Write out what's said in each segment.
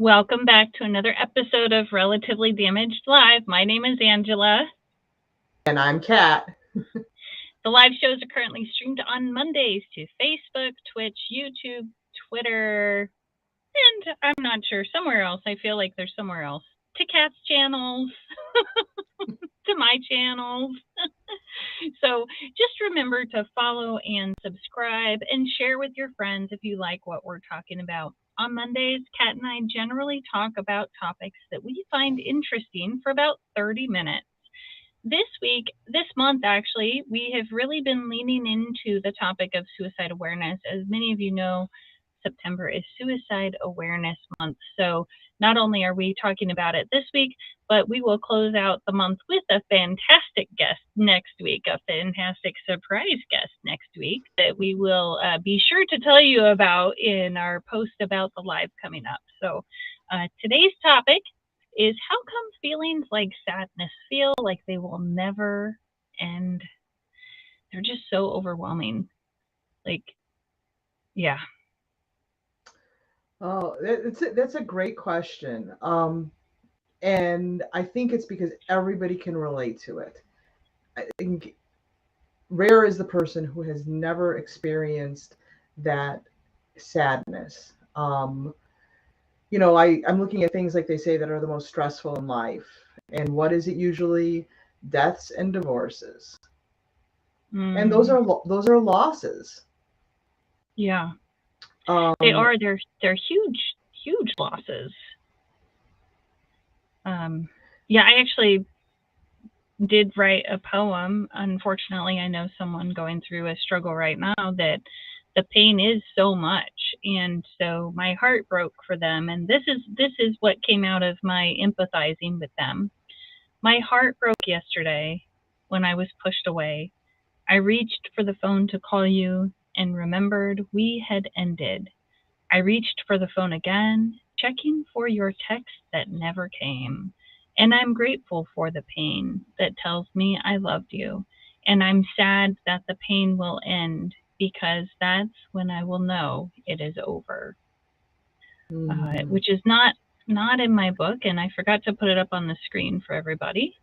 Welcome back to another episode of Relatively Damaged Live. My name is Angela. And I'm Kat. The live shows are currently streamed on Mondays to Facebook, Twitch, YouTube, Twitter, and I'm not sure, somewhere else. I feel like there's somewhere else. To Kat's channels, to my channels. So just remember to follow and subscribe and share with your friends if you like what we're talking about. On Mondays, Kat and I generally talk about topics that we find interesting for about 30 minutes. This month actually, we have really been leaning into the topic of suicide awareness. As many of you know, September is Suicide Awareness Month. So not only are we talking about it this week, but we will close out the month with a fantastic guest next week, a fantastic surprise guest next week that we will be sure to tell you about in our post about the live coming up. So today's topic is how come feelings like sadness feel like they will never end? They're just so overwhelming. Yeah. Oh, that's a great question. And I think it's because everybody can relate to it. I think rare is the person who has never experienced that sadness. I'm looking at things like they say that are the most stressful in life. And what is it usually? Deaths and divorces. And those are losses. Yeah. They are. They're huge losses. Yeah, I actually did write a poem. Unfortunately, I know someone going through a struggle right now that the pain is so much, and so my heart broke for them. And this is what came out of my empathizing with them. My heart broke yesterday when I was pushed away. I reached for the phone to call you and remembered we had ended. I reached for the phone again, checking for your text that never came. And I'm grateful for the pain that tells me I loved you. And I'm sad that the pain will end because that's when I will know it is over. Which is not in my book, and I forgot to put it up on the screen for everybody.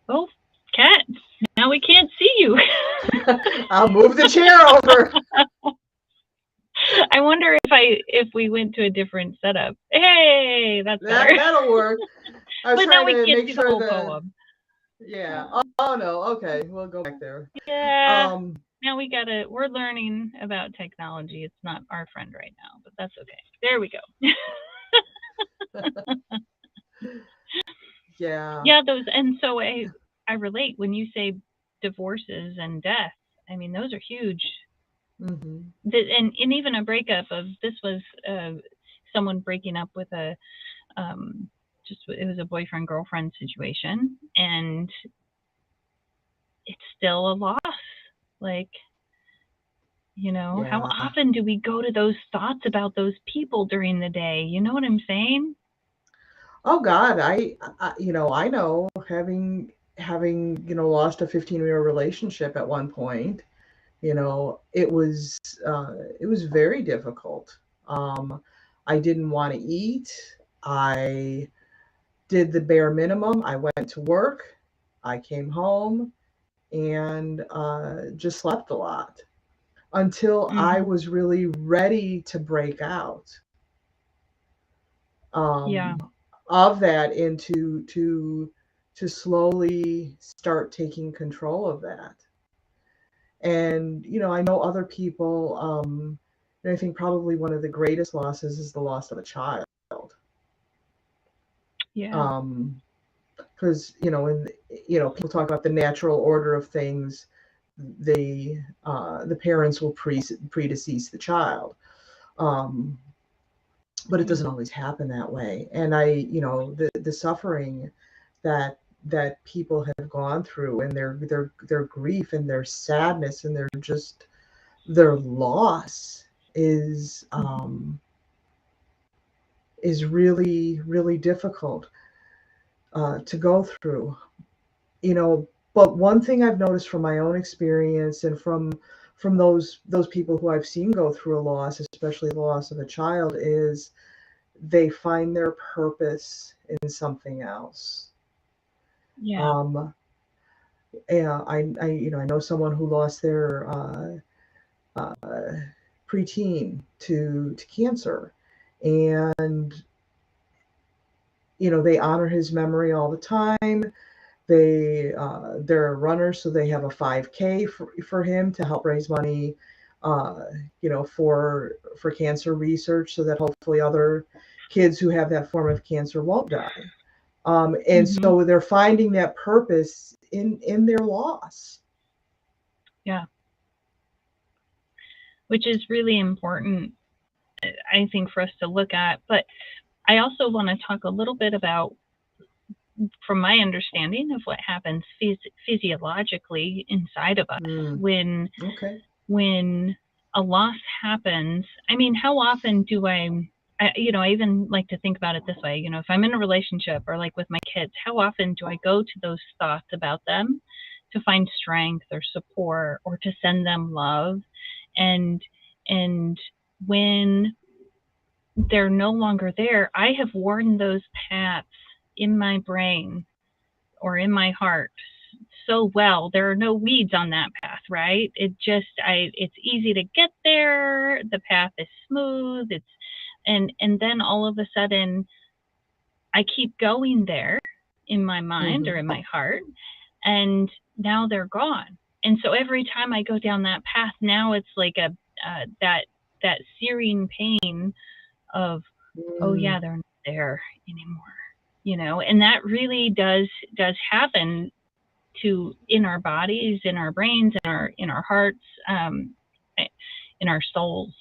Well, Kat, now we can't see you. I'll move the chair over. I wonder if we went to a different setup. Hey, that's better. That'll work. I was but now trying we to can't make see sure the whole poem. Yeah. Oh no. Okay, we'll go back there. Yeah. Now we're learning about technology. It's not our friend right now, but that's okay. There we go. Yeah. Yeah, and so I relate when you say divorces and death. I mean, those are huge. Mm-hmm. And even a breakup of this was someone breaking up with it was a boyfriend girlfriend situation, and it's still a loss. Like, how often do we go to those thoughts about those people during the day? You know what I'm saying? Oh God, I know having lost a 15-year relationship at one point. It was very difficult. I didn't want to eat. I did the bare minimum. I went to work. I came home and just slept a lot until I was really ready to break out of that and to slowly start taking control of that. And I know other people. And I think probably one of the greatest losses is the loss of a child. Yeah. Because people talk about the natural order of things. The parents will predecease the child, but it doesn't always happen that way. And the suffering that people have gone through, and their grief and their sadness and their loss is really, really difficult to go through. But one thing I've noticed from my own experience and from from those people who I've seen go through a loss, especially the loss of a child, is they find their purpose in something else. Yeah. Yeah, I know someone who lost their uh, preteen to cancer, and they honor his memory all the time. They're runners, so they have a 5K for him to help raise money, uh, for cancer research, so that hopefully other kids who have that form of cancer won't die. And Hmm. so they're finding that purpose in their loss. Yeah. Which is really important, I think, for us to look at. But I also want to talk a little bit about, from my understanding of what happens physiologically inside of us Mm, when okay. when a loss happens. I mean, how often do I even like to think about it this way, if I'm in a relationship or like with my kids, how often do I go to those thoughts about them to find strength or support or to send them love? And and when they're no longer there, I have worn those paths in my brain or in my heart so well. There are no weeds on that path, right? It's easy to get there. The path is smooth. And then all of a sudden I keep going there in my mind or Hmm. in my heart, and now they're gone. And so every time I go down that path, now it's like that searing pain of, oh Mm, yeah, they're not there anymore. And that really does happen to in our bodies, in our brains, in our hearts, um, in our souls.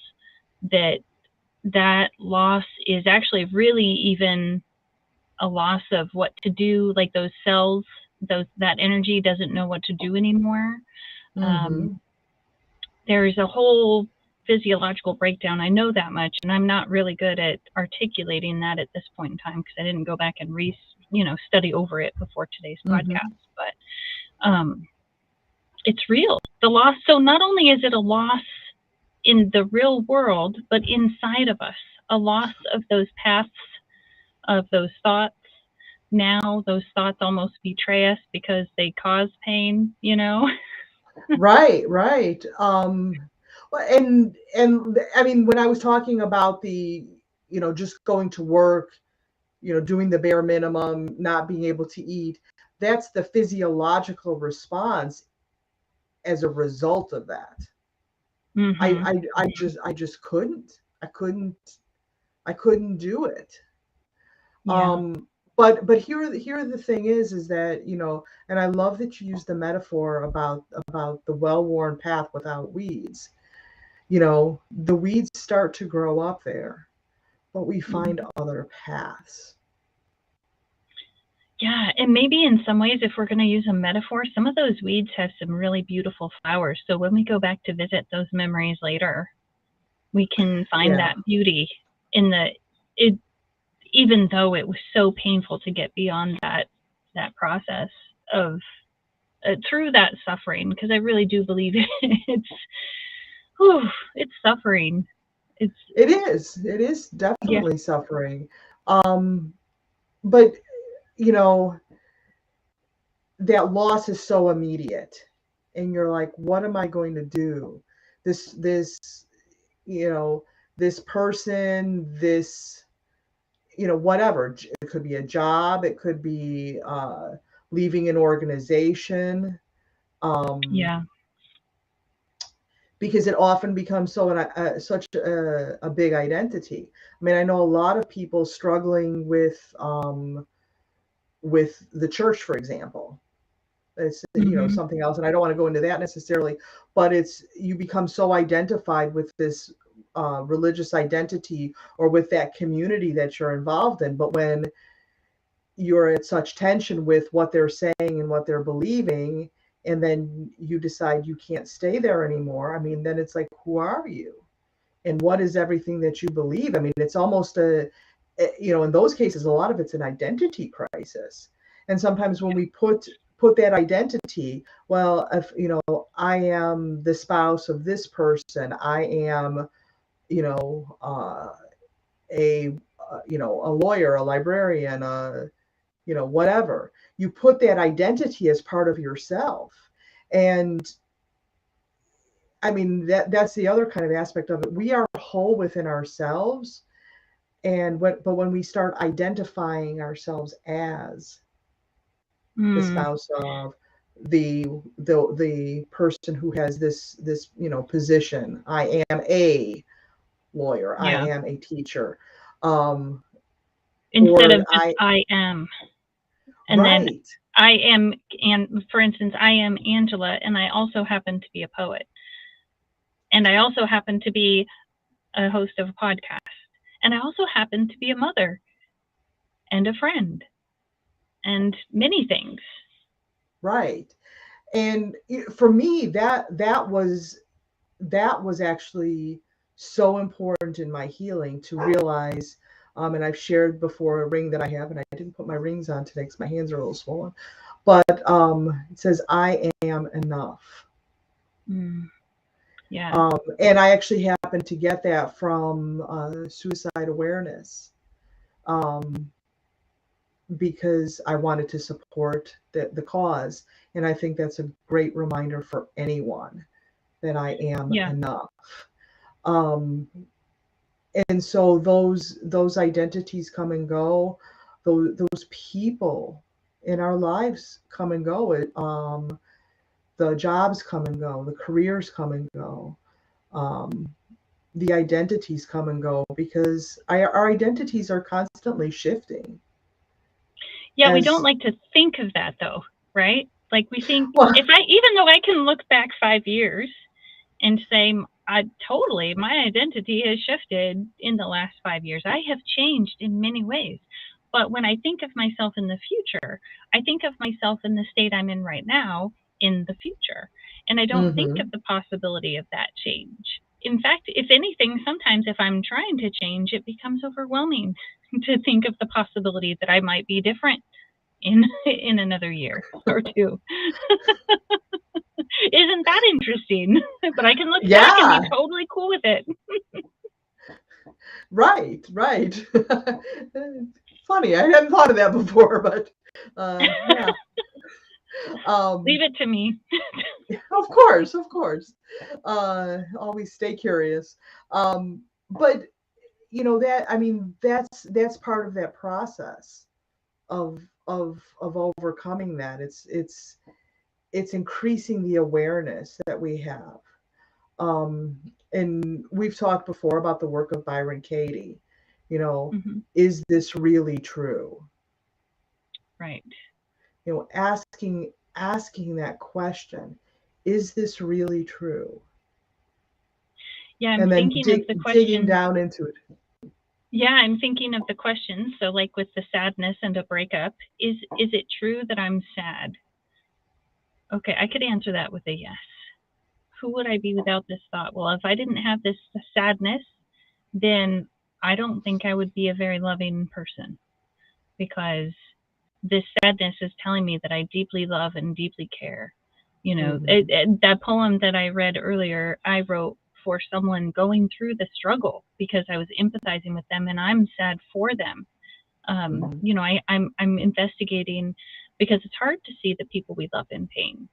That loss is actually really even a loss of what to do. Like those cells, that energy doesn't know what to do anymore. hmm. Um, there's a whole physiological breakdown. I know that much, and I'm not really good at articulating that at this point in time because I didn't go back and study over it before today's Hmm. podcast. But it's real. The loss. So not only is it a loss in the real world, but inside of us, a loss of those paths, of those thoughts. Now those thoughts almost betray us because they cause pain. Right, right. Well, and I mean, when I was talking about just going to work, doing the bare minimum, not being able to eat, that's the physiological response as a result of that. I Mhm. I I just couldn't. I couldn't I couldn't do it. Yeah. Um, but here the thing is that, and I love that you use the metaphor about the well-worn path without weeds. The weeds start to grow up there, but we find Mhm. other paths. Yeah, and maybe in some ways, if we're going to use a metaphor, some of those weeds have some really beautiful flowers. So when we go back to visit those memories later, we can find Yeah. that beauty in it, even though it was so painful to get beyond that process of through that suffering, because I really do believe it's whew, it's suffering. It's It is yeah, definitely suffering. Um, but you know, that loss is so immediate, and you're like, what am I going to do? This you know, this person, this, whatever. It could be a job, it could be leaving an organization, um, yeah, because it often becomes such a big identity. I mean, I know a lot of people struggling with the church, for example. It's hmm, something else, and I don't want to go into that necessarily, but it's you become so identified with this religious identity or with that community that you're involved in. But when you're at such tension with what they're saying and what they're believing, and then you decide you can't stay there anymore, I mean, then it's like, who are you? And what is everything that you believe? I mean, it's almost in those cases, a lot of it's an identity crisis. And sometimes when we put put that identity. Well, if I am the spouse of this person, I am you know a a lawyer, a librarian, whatever. You put that identity as part of yourself. And I mean, that's the other kind of aspect of it. We are whole within ourselves. But when we start identifying ourselves as the Mm, spouse of the person who has this position, I am a lawyer, I yeah. am a teacher, um, Instead or of just I am. And then right, I am, and for instance, I am Angela, and I also happen to be a poet. And I also happen to be a host of a podcast. And I also happen to be a mother and a friend and many things. right. And for me, that was actually so important in my healing to realize. And I've shared before a ring that I have, and I didn't put my rings on today because my hands are a little swollen. But it says, "I am enough." Mm, yeah. And I actually happened to get that from suicide awareness, um, because I wanted to support the cause. And I think that's a great reminder for anyone that I am Yeah. enough. Um, and so those identities come and go. Those people in our lives come and go. The jobs come and go. The careers come and go. Um, the identities come and go because our identities are constantly shifting. Yeah, we don't As like to think of that though, right? Like we think well, if I, even though I can look back 5 years and say, I totally, my identity has shifted in the last 5 years. I have changed in many ways. But when I think of myself in the future, I think of myself in the state I'm in right now in the future. And I don't think of hmm the possibility of that change. In fact, if anything, sometimes if I'm trying to change, it becomes overwhelming to think of the possibility that I might be different in in another year or two. Isn't that interesting? But I can look back and be yeah, totally cool with it. right. Funny, I hadn't thought of that before, but yeah. Leave Um, it to me. of course. Always stay curious. But that, I mean, that's part of that process of of overcoming that. It's increasing the awareness that we have. Um, and we've talked before about the work of Byron Katie. You know, Hmm. is this really true? Right. Asking that question, is this really true? Yeah, I'm And then thinking of the digging questions. down into it. Yeah, I'm thinking of the questions. So like with the sadness and a breakup, is it true that I'm sad? Okay, I could answer that with a yes. Who would I be without this thought? Well, if I didn't have this sadness, then I don't think I would be a very loving person because this sadness is telling me that I deeply love and deeply care. Hmm That poem that I read earlier, I wrote for someone going through the struggle because I was empathizing with them and I'm sad for them. hmm I'm investigating because it's hard to see the people we love in pain,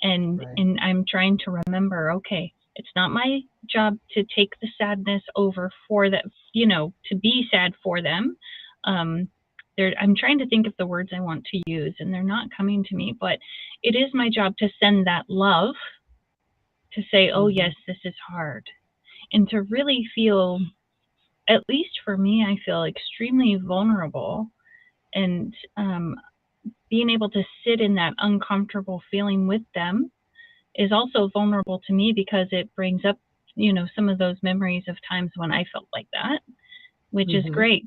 and Right. and I'm trying to remember. Okay, it's not my job to take the sadness over for that. To be sad for them. Um, I'm trying to think of the words I want to use, and they're not coming to me. But it is my job to send that love to say, "Oh hmm yes, this is hard," and to really feel. At least for me, I feel extremely vulnerable and being able to sit in that uncomfortable feeling with them is also vulnerable to me because it brings up some of those memories of times when I felt like that, which is hmm great.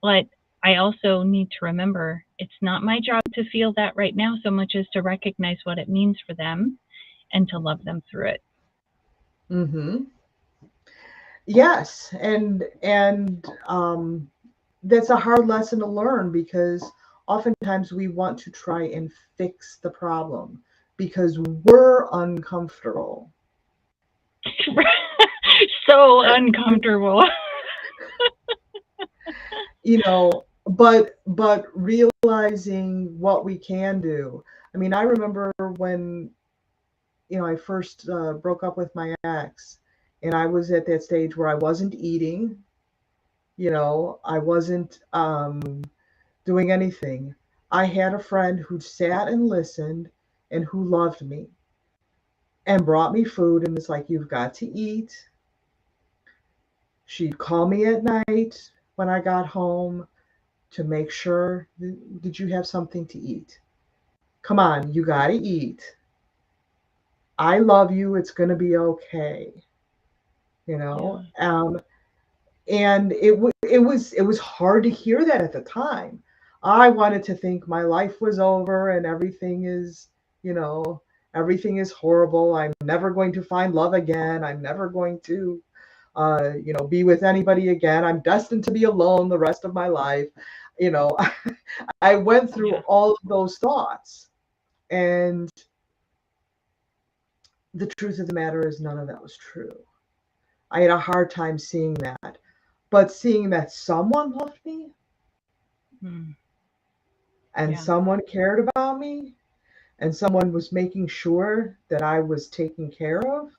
But I also need to remember it's not my job to feel that right now so much as to recognize what it means for them and to love them through it. hmm Yes, and that's a hard lesson to learn because oftentimes we want to try and fix the problem because we're uncomfortable. So uncomfortable. But realizing what we can do. I mean, I remember when I first broke up with my ex, and I was at that stage where I wasn't eating. I wasn't doing anything. I had a friend who sat and listened and who loved me and brought me food and was like, "You've got to eat." She'd call me at night when I got home to make sure, did you have something to eat? Come on, you got to eat. I love you. It's going to be okay. You know, Yeah. um, and it was hard to hear that at the time. I wanted to think my life was over and you know, everything is horrible. I'm never going to find love again. I'm never going to, be with anybody again. I'm destined to be alone the rest of my life. You know, I went through Yeah. all of those thoughts, and the truth of the matter is none of that was true. I had a hard time seeing that. But seeing that someone loved me Mm. and Yeah. someone cared about me and someone was making sure that I was taken care of,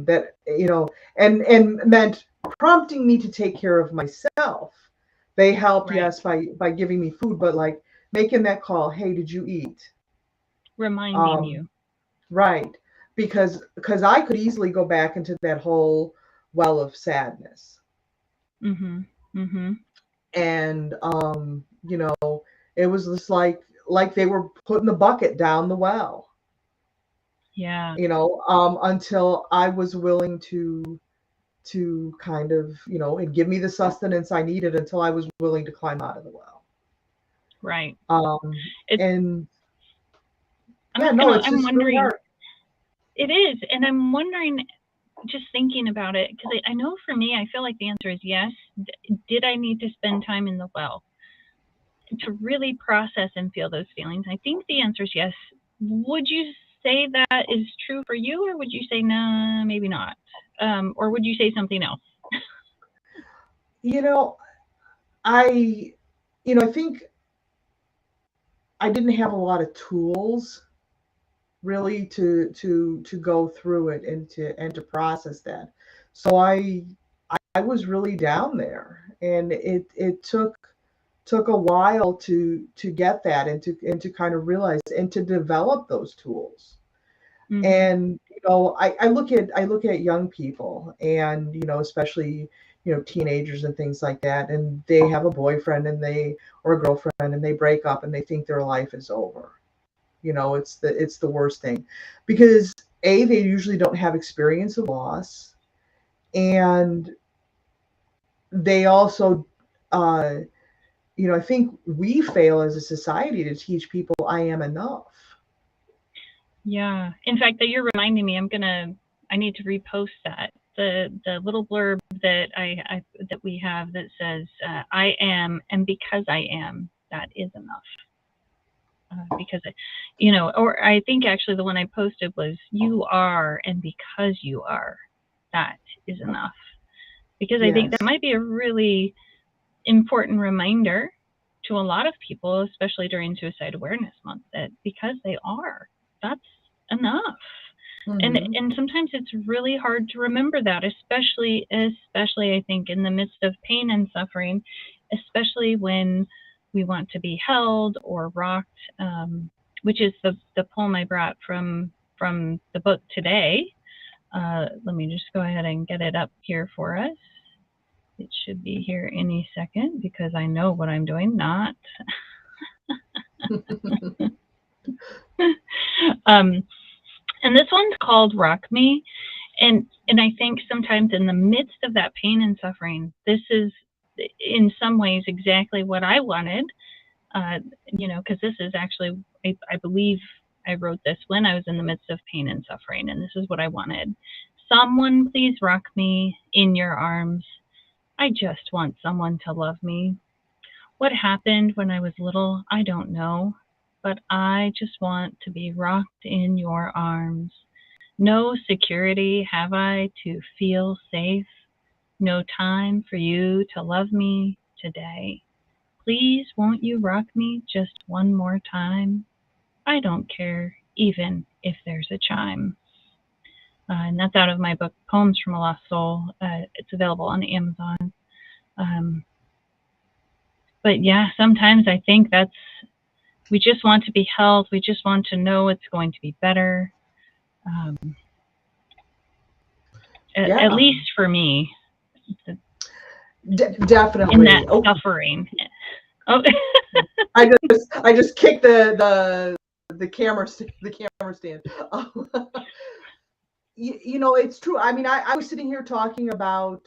that, and meant prompting me to take care of myself. They helped, Right. yes, by giving me food, but like making that call, hey, did you eat? Reminding Um, you. right. Because I could easily go back into that whole well of sadness. Mhm. Mhm. And it was just like they were putting the bucket down the well, Yeah. until I was willing to kind of, and give me the sustenance I needed until I was willing to climb out of the well. Right. um It's. and I'm yeah, just no, gonna. it's I'm just really wondering. hard. It is, and I'm wondering. Just thinking about it, because I know for me, I feel like the answer is yes. Did I need to spend time in the well to really process and feel those feelings? I think the answer is yes. Would you say that is true for you, or would you say nah, maybe not, or would you say something else? you know I I think I didn't have a lot of tools really to go through it and to process that. So I was really down there, and it took a while to get that, and to kind of realize and to develop those tools. Mm-hmm. And I look at young people, and especially teenagers and things like that, and they have a boyfriend and they or a girlfriend, and they break up and they think their life is over. It's the worst thing, because they usually don't have experience of loss, and they also, uh, I think we fail as a society to teach people I am enough. Yeah. In fact, that you're reminding me, I need to repost that. The little blurb that that we have that says, "I am, and because I am, that is enough." Because or I think actually the one I posted was, "You are, and because you are, that is enough." Because I think that Yes. might be a really important reminder to a lot of people, especially during Suicide Awareness Month, that because they are, that's enough. And Hmm. and sometimes it's really hard to remember that, especially I think in the midst of pain and suffering, especially when we want to be held or rocked, which is the poem I brought from the book today. Let me just go ahead and get it up here for us. It should be here any second because I know what I'm doing. Not. um, and this one's called "Rock Me," and I think sometimes in the midst of that pain and suffering, this is in some ways exactly what I wanted. Uh, because this is actually, I believe I wrote this when I was in the midst of pain and suffering, and this is what I wanted. Someone please rock me in your arms. I just want someone to love me. What happened when I was little, I don't know, but I just want to be rocked in your arms. No security have I to feel safe, no time for you to love me today. Please, won't you rock me just one more time? I don't care, even if there's a chime. And that's out of my book, Poems from a Lost Soul. It's available on Amazon. Um, but yeah, sometimes I think we just want to be held. We just want to know it's going to be better. Um, at Yeah, least for me, in definitely. that Oh, suffering. Oh, I just kicked the camera stand. It's true. I mean, I was sitting here talking about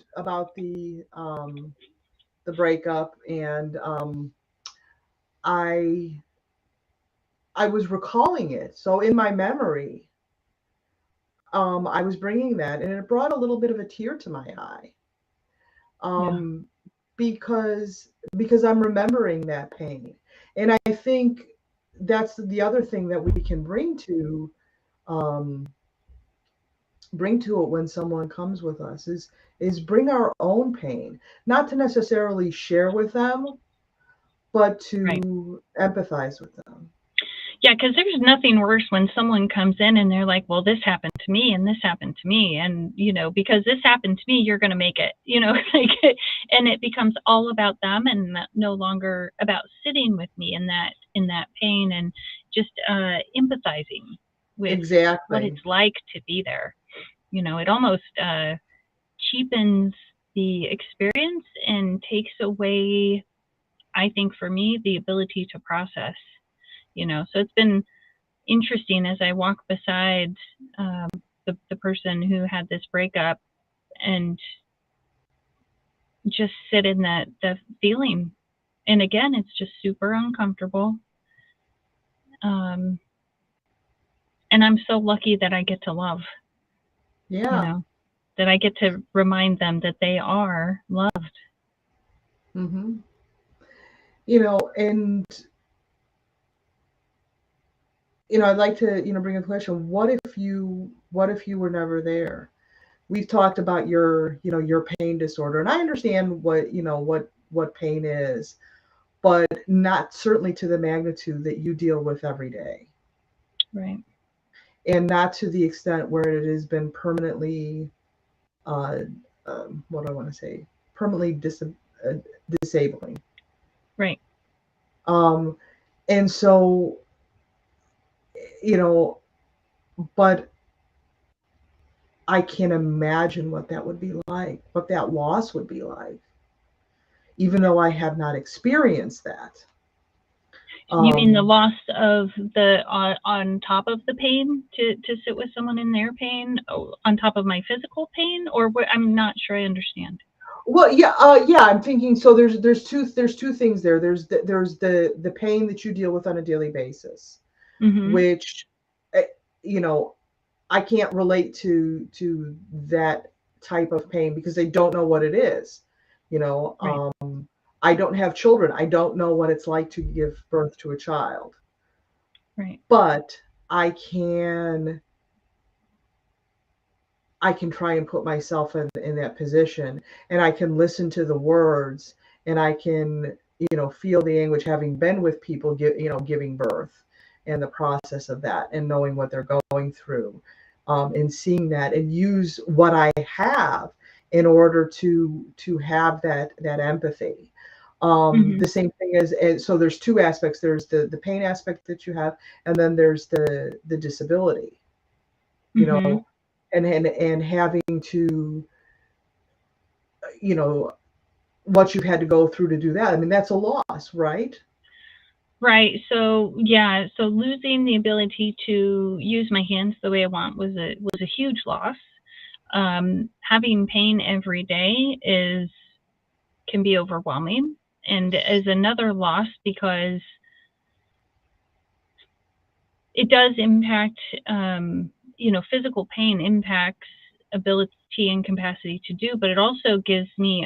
the breakup, and I I was recalling it. So in my memory, I was bringing that, and it brought a little bit of a tear to my eye, yeah, um, because I'm remembering that pain, and I think that's the other thing that we can um, bring to it when someone comes with us is bring our own pain, not to necessarily share with them, but right. to empathize with them. Yeah, because there's nothing worse when someone comes in and they're like, well, this happened to me and this happened to me. And, because this happened to me, you're going to make it, and it becomes all about them and no longer about sitting with me in that pain and just empathizing with what Exactly. it's like to be there. It almost cheapens the experience and takes away, I think for me, the ability to process. So it's been interesting as I walk beside um, the person who had this breakup and just sit in the feeling. And again, it's just super uncomfortable. Um, and I'm so lucky that I get to love, you Yeah. know, that I get to remind them that they are loved. hmm and I'd like to bring a question. What if you were never there? We've talked about your pain disorder, and I understand what pain is, but not certainly to the magnitude that you deal with every day, Right. and not to the extent where it has been permanently, uh, what do I want to say, permanently uh, disabling. Right. Um, and so, you know, but I can imagine what that would be like, what that loss would be like, even though I have not experienced that. You mean the Um, loss of the on top of the pain to sit with someone in their pain, on top of my physical pain, or what? I'm not sure I understand. well, yeah, yeah. I'm thinking. So there's two things there. There's the pain that you deal with on a daily basis, Mhm. which, eh, you know, I can't relate to that type of pain because I don't know what it is. You know, Right. I don't have children. I don't know what it's like to give birth to a child, Right. but I can I can try and put myself in that position, and I can listen to the words, and I can feel the anguish having been with people giving birth, and the process of that, and knowing what they're going through, and seeing that, and use what I have in order to have that empathy. Mhm. The same thing as so there's two aspects. There's the pain aspect that you have, and then there's the disability, you Mhm. know, and having to, you know, what you've had to go through to do that. I mean, that's a loss, right? Right. So yeah. So losing the ability to use my hands the way I want was a huge loss. Having pain every day is can be overwhelming, and is another loss because it does impact, physical pain impacts ability and capacity to do, but it also gives me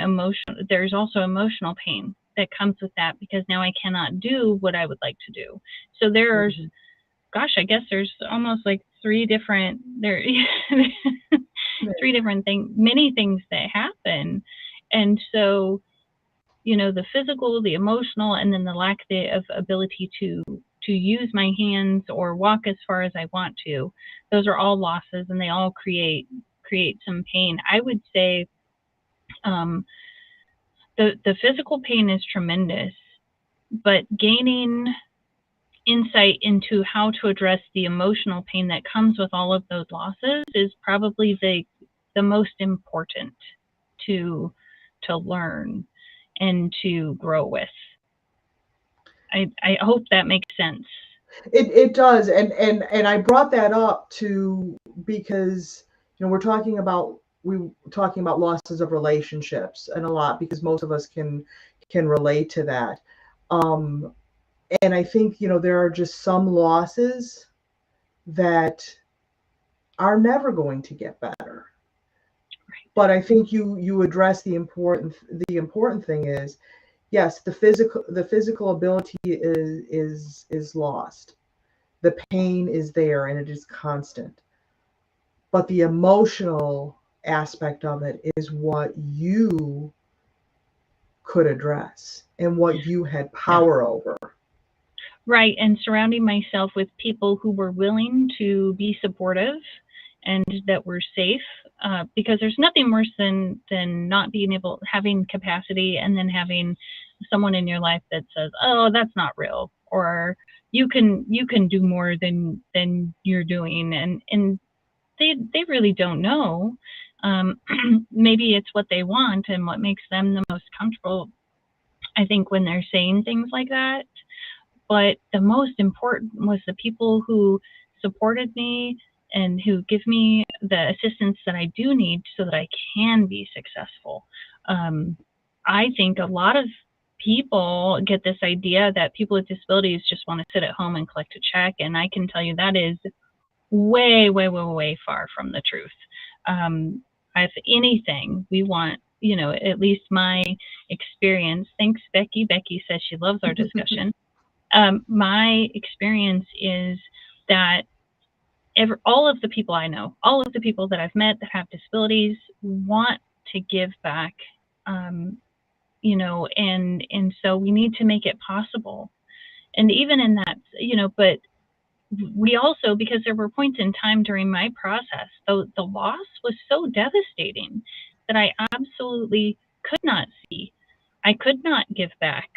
there's also emotional pain that comes with that, because now I cannot do what I would like to do. So there's, gosh, I guess there's almost like three different things, many things that happen. And so, the physical, the emotional, and then the lack of ability to use my hands or walk as far as I want to, those are all losses, and they all create some pain. I would say the physical pain is tremendous, but gaining insight into how to address the emotional pain that comes with all of those losses is probably the most important to learn and to grow with. I hope that makes sense. It does, and I brought that up because we're talking about losses of relationships, and a lot, because most of us can relate to that. And I think there are just some losses that are never going to get better. But I think you address the important thing is, yes, the physical ability is lost. The pain is there and it is constant. But the emotional aspect of it is what you could address and what you had power over. Right, and surrounding myself with people who were willing to be supportive and that were safe, because there's nothing worse than not being having capacity and then having someone in your life that says, "Oh, that's not real," or you can do more than you're doing, and they really don't know. Maybe it's what they want and what makes them the most comfortable, I think, when they're saying things like that. But the most important was the people who supported me and who give me the assistance that I do need so that I can be successful. I think a lot of people get this idea that people with disabilities just want to sit at home and collect a check, and I can tell you that is way, way, way, way far from the truth. If anything, we want, at least my experience. Thanks, Becky. Becky says she loves our discussion. My experience is that all of the people I know, all of the people that I've met that have disabilities, want to give back, and so we need to make it possible. And even in that, but we also, because there were points in time during my process, the loss was so devastating that I absolutely could not see. I could not give back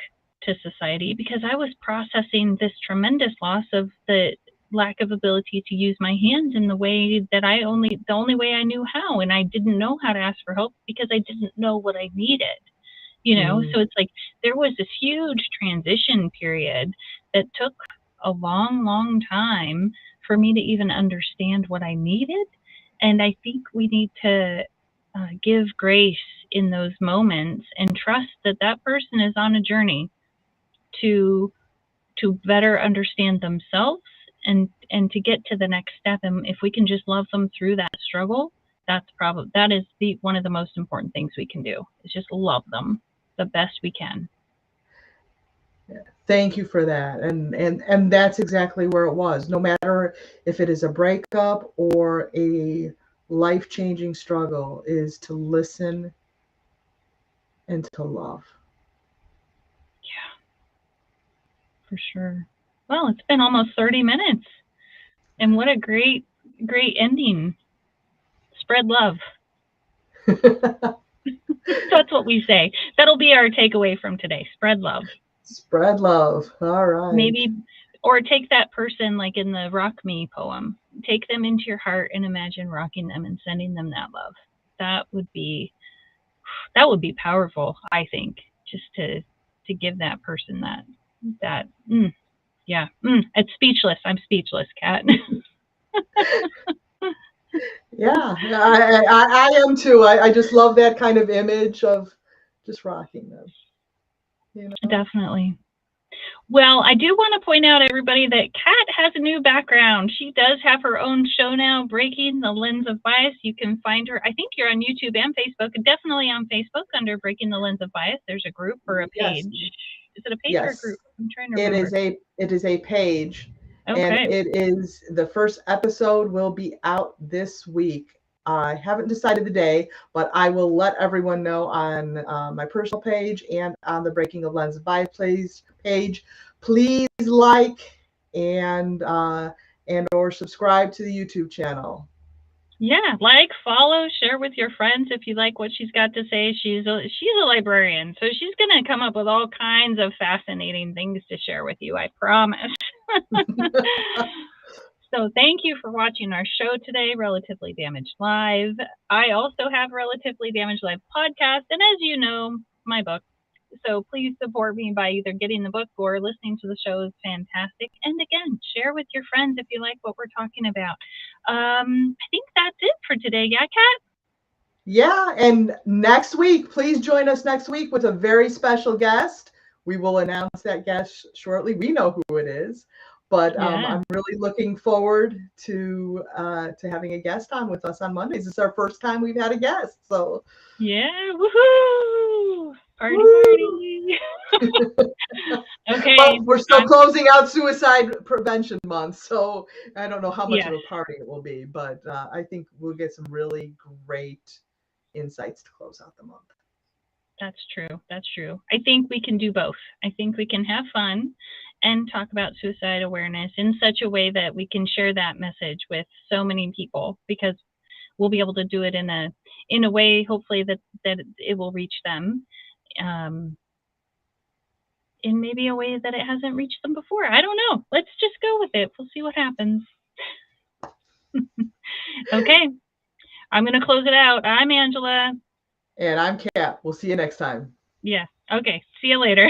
to society because I was processing this tremendous loss of the lack of ability to use my hands in the way that the only way I knew how, and I didn't know how to ask for help because I didn't know what I needed. So it's like there was this huge transition period that took a long, long time for me to even understand what I needed. And I think we need to give grace in those moments and trust that that person is on a journey to better understand themselves and to get to the next step. And if we can just love them through that struggle, that is one of the most important things we can do, is just love them the best we can. Thank you for that. And that's exactly where it was. No matter if it is a breakup or a life-changing struggle, is to listen and to love. Yeah, for sure. Well, it's been almost 30 minutes. And what a great ending. Spread love. That's what we say. That'll be our takeaway from today. Spread love. Spread love. All right. Maybe, or take that person, like in the Rock Me poem, take them into your heart and imagine rocking them and sending them that love. That would be powerful, I think, just to give that person that. Yeah. It's speechless. I'm speechless, Kat. Yeah, I am too. I just love that kind of image of just rocking them. Definitely. Well, I do want to point out, everybody, that Kat has a new background. She does have her own show now, Breaking the Lens of Bias. You can find her, I think you're on YouTube and Facebook, definitely on Facebook under Breaking the Lens of Bias. There's a group or a Yes, page. Is it a page or a yes. group? I'm trying to It remember. is a page, and Okay. it is the first episode will be out this week. I haven't decided the day, but I will let everyone know on my personal page and on the Breaking the Lens of Bias page. Please like and or subscribe to the YouTube channel. Yeah, like, follow, share with your friends if you like what she's got to say. She's a librarian, so she's going to come up with all kinds of fascinating things to share with you, I promise. So thank you for watching our show today, Relatively Damaged Live. I also have Relatively Damaged Live podcast, and as you know, my book. So please support me by either getting the book or listening to the show is fantastic. And again, share with your friends if you like what we're talking about. I think that's it for today. Yeah, Kat? Yeah, and next week, please join us next week with a very special guest. We will announce that guest shortly. We know who it is, but Yeah. I'm really looking forward to having a guest on with us on Mondays. It's our first time we've had a guest, so Yeah. Woohoo! Party, woo! party. Okay. Well, we're still closing out Suicide Prevention Month, so I don't know how much of Yes. a party it will be, but I think we'll get some really great insights to close out the month. That's true. That's true. I think we can do both. I think we can have fun and talk about suicide awareness in such a way that we can share that message with so many people, because we'll be able to do it in a way, hopefully, that it will reach them, um, in maybe a way that it hasn't reached them before. I don't know. Let's just go with it. We'll see what happens. Okay. I'm going to close it out. I'm Angela. And I'm Kat. We'll see you next time. Yeah. Okay. See you later.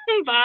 Bye.